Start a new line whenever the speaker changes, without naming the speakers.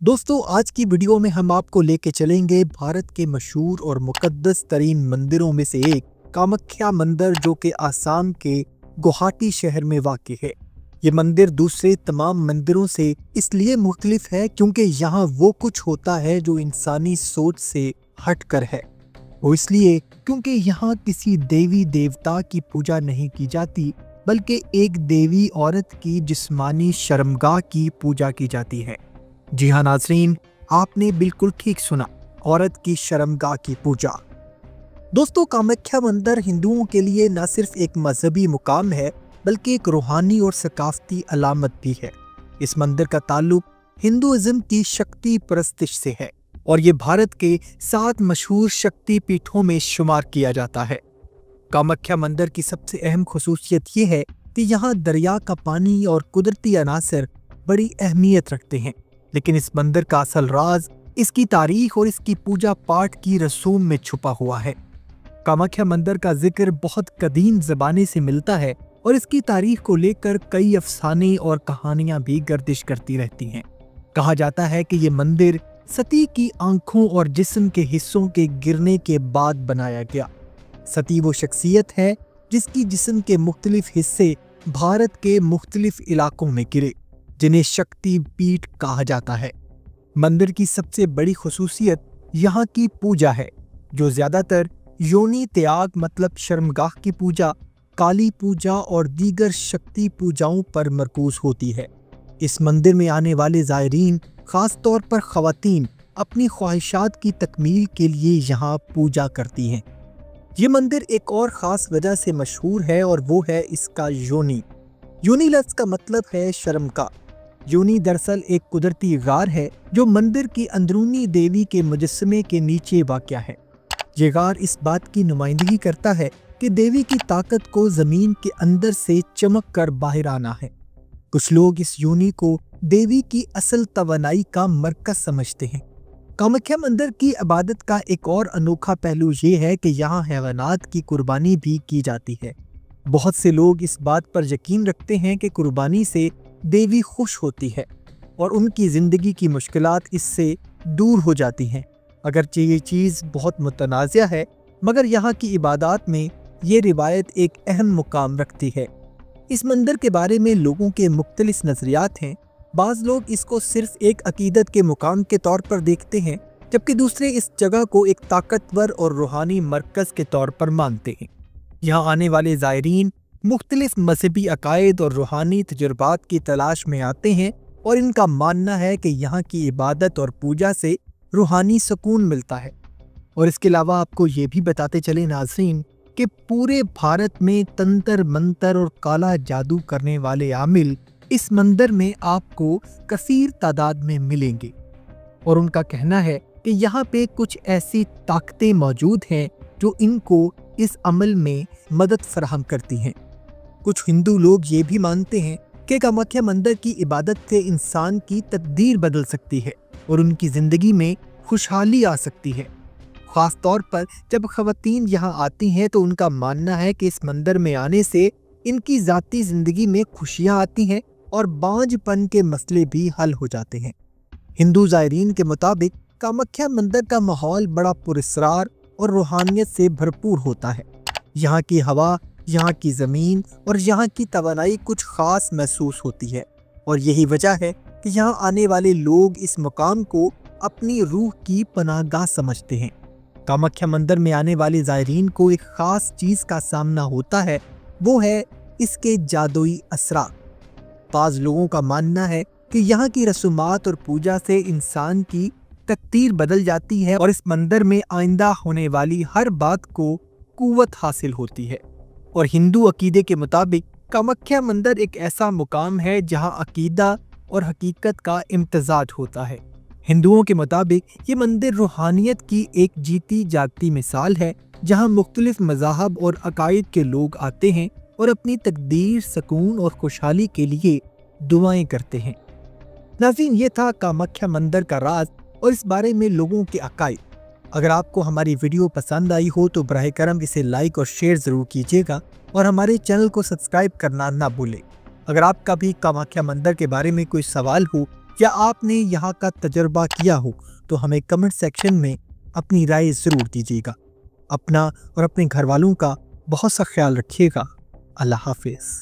दोस्तों, आज की वीडियो में हम आपको लेके चलेंगे भारत के मशहूर और मुकद्दस तरीन मंदिरों में से एक कामाख्या मंदिर, जो कि आसाम के गुवाहाटी शहर में वाक़ है। ये मंदिर दूसरे तमाम मंदिरों से इसलिए मुख्तलिफ है क्योंकि यहाँ वो कुछ होता है जो इंसानी सोच से हटकर है। वो इसलिए क्योंकि यहाँ किसी देवी देवता की पूजा नहीं की जाती, बल्कि एक देवी औरत की जिस्मानी शर्मगाह की पूजा की जाती है। जी हाँ नाज़रीन, आपने बिल्कुल ठीक सुना, औरत की शर्मगाह की पूजा। दोस्तों, कामाख्या मंदिर हिंदुओं के लिए न सिर्फ एक मजहबी मुकाम है, बल्कि एक रूहानी और सकाफती अलामत भी है। इस मंदिर का ताल्लुक हिंदुइज्म की शक्ति परस्तिश से है और ये भारत के 7 मशहूर शक्ति पीठों में शुमार किया जाता है। कामाख्या मंदिर की सबसे अहम खुसूसियत ये है कि यहाँ दरिया का पानी और कुदरती अनासर बड़ी अहमियत रखते हैं, लेकिन इस मंदिर का असल राज इसकी तारीख और इसकी पूजा पाठ की रसूम में छुपा हुआ है। कामाख्या मंदिर का जिक्र बहुत कदीम ज़माने से मिलता है और इसकी तारीख को लेकर कई अफसाने और कहानियां भी गर्दिश करती रहती हैं। कहा जाता है कि ये मंदिर सती की आंखों और जिस्म के हिस्सों के गिरने के बाद बनाया गया। सती वो शख्सियत है जिसकी जिस्म के मुख्तलिफ हिस्से भारत के मुख्तलिफ इलाकों में गिरे, जिन्हें शक्ति पीठ कहा जाता है। मंदिर की सबसे बड़ी खुसूसियत यहाँ की पूजा है, जो ज़्यादातर योनि त्याग मतलब शर्मगाह की पूजा, काली पूजा और दीगर शक्ति पूजाओं पर मरकूज होती है। इस मंदिर में आने वाले ज़ायरीन, ख़ास तौर पर ख़वातीन, अपनी ख्वाहिशात की तकमील के लिए यहाँ पूजा करती हैं। ये मंदिर एक और ख़ास वजह से मशहूर है और वो है इसका योनि। योनि लफ्ज़ का मतलब है शर्मगाह। योनि दरअसल एक कुदरती गार है जो मंदिर की अंदरूनी देवी के मुजस्समे के नीचे वाक़या है। ये गार इस बात की नुमाइंदगी करता है कि देवी की ताकत को ज़मीन के अंदर से चमक कर बाहर आना है। कुछ लोग इस योनि को देवी की असल तवानाई का मरकज़ समझते हैं। कामाख्या मंदिर की इबादत का एक और अनोखा पहलू ये है कि यहाँ हैवानात की कुर्बानी भी की जाती है। बहुत से लोग इस बात पर यकीन रखते हैं कि कुर्बानी से देवी खुश होती है और उनकी ज़िंदगी की मुश्किलात इससे दूर हो जाती हैं। अगरचे ये चीज़ बहुत मुतनाज़िया है, मगर यहाँ की इबादत में ये रिवायत एक अहम मुकाम रखती है। इस मंदिर के बारे में लोगों के मुख्तलिफ नज़रियात हैं। बाज़ लोग इसको सिर्फ एक अकीदत के मुकाम के तौर पर देखते हैं, जबकि दूसरे इस जगह को एक ताकतवर और रूहानी मरकज़ के तौर पर मानते हैं। यहाँ आने वाले ज़ायरीन मुख्तलिफ मजहबी अकायद और रूहानी तजुर्बात की तलाश में आते हैं और इनका मानना है कि यहाँ की इबादत और पूजा से रूहानी सुकून मिलता है। और इसके अलावा आपको ये भी बताते चले नाज़रीन कि पूरे भारत में तंत्र मंत्र और काला जादू करने वाले आमिल इस मंदिर में आपको कसीर तादाद में मिलेंगे और उनका कहना है कि यहाँ पे कुछ ऐसी ताकतें मौजूद हैं जो इनको इस अमल में मदद फराहम करती हैं। कुछ हिंदू लोग ये भी मानते हैं कि कामाख्या मंदिर की इबादत से इंसान की तकदीर बदल सकती है और उनकी ज़िंदगी में खुशहाली आ सकती है। ख़ास तौर पर जब ख़वातीन यहाँ आती हैं तो उनका मानना है कि इस मंदिर में आने से इनकी ज़ाती ज़िंदगी में खुशियाँ आती हैं और बांझपन के मसले भी हल हो जाते हैं। हिंदू ज़ायरीन के मुताबिक कामाख्या मंदिर का माहौल बड़ा पुरस्रार और रूहानियत से भरपूर होता है। यहाँ की हवा, यहाँ की ज़मीन और यहाँ की तवानाई कुछ ख़ास महसूस होती है और यही वजह है कि यहाँ आने वाले लोग इस मुकाम को अपनी रूह की पनाहगाह समझते हैं। कामाख्या मंदिर में आने वाले ज़ायरीन को एक ख़ास चीज़ का सामना होता है, वो है इसके जादुई असरात। बाज़ लोगों का मानना है कि यहाँ की रसूमात और पूजा से इंसान की तकदीर बदल जाती है और इस मंदिर में आइंदा होने वाली हर बात को कुव्वत हासिल होती है। और हिंदू अकीदे के मुताबिक कामाख्या मंदिर एक ऐसा मुकाम है जहाँ अकीदा और हकीकत का इम्तजाज होता है। हिंदुओं के मुताबिक ये मंदिर रूहानियत की एक जीती जागती मिसाल है, जहाँ मुख्तलिफ मज़ाहब और अकायद के लोग आते हैं और अपनी तकदीर, सुकून और खुशहाली के लिए दुआएं करते हैं। नाज़रीन, ये था कामाख्या मंदिर का राज और इस बारे में लोगों के अकायद। अगर आपको हमारी वीडियो पसंद आई हो तो बराह करम इसे लाइक और शेयर ज़रूर कीजिएगा और हमारे चैनल को सब्सक्राइब करना ना भूलें। अगर आपका भी कामाख्या मंदिर के बारे में कोई सवाल हो یا آپ نے یہاں کا تجربہ کیا ہو تو ہمیں کمنٹ سیکشن میں اپنی رائے ضرور دیجیے گا۔ اپنا اور اپنے گھر والوں کا بہت سا خیال رکھیے گا۔ اللہ حافظ۔